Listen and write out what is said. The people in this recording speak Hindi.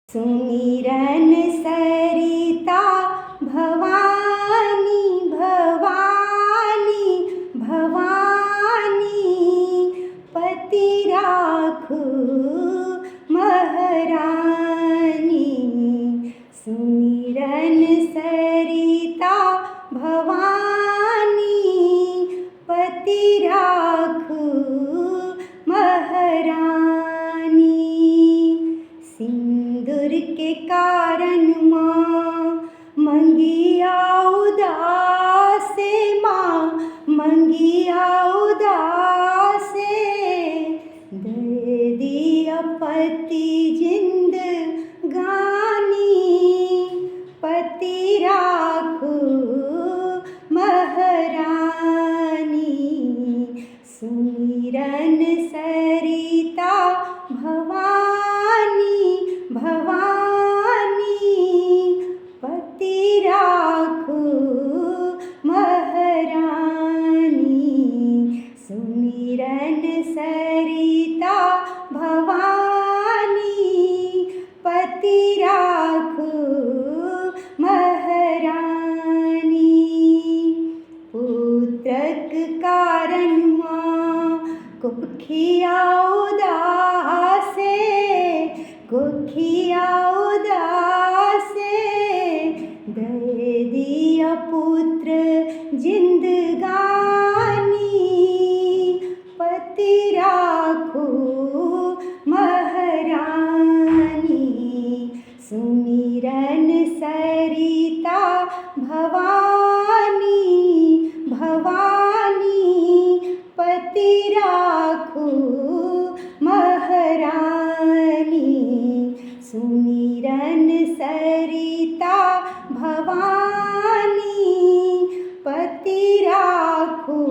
सुमिरन सरिता भवानी भवानी भवानी, पति राखू महारानी। सुमिरन सरिता भवानी, पति राखू महारानी। सिंदूर के कारण माँ मंगिया उदासे, माँ मंगिया उदासे, दे दिया पति जिंदगानी, पति राखू महारानी। सुमिरन सरिता भवानी भवानी, पति राखू महारानी। सुमिरन सरिता भवानी, पति राखू महारानी। पुत्रक कारण माँ कुखिया उदासे, कुखिया उदासे, दे दिया पुत्र जिंदगानी, पति राखू महारानी। सुमिरन सरिता भवानी भवानी, पति राखू महारानी। सुमिरन सरिता भवानी, पति राखू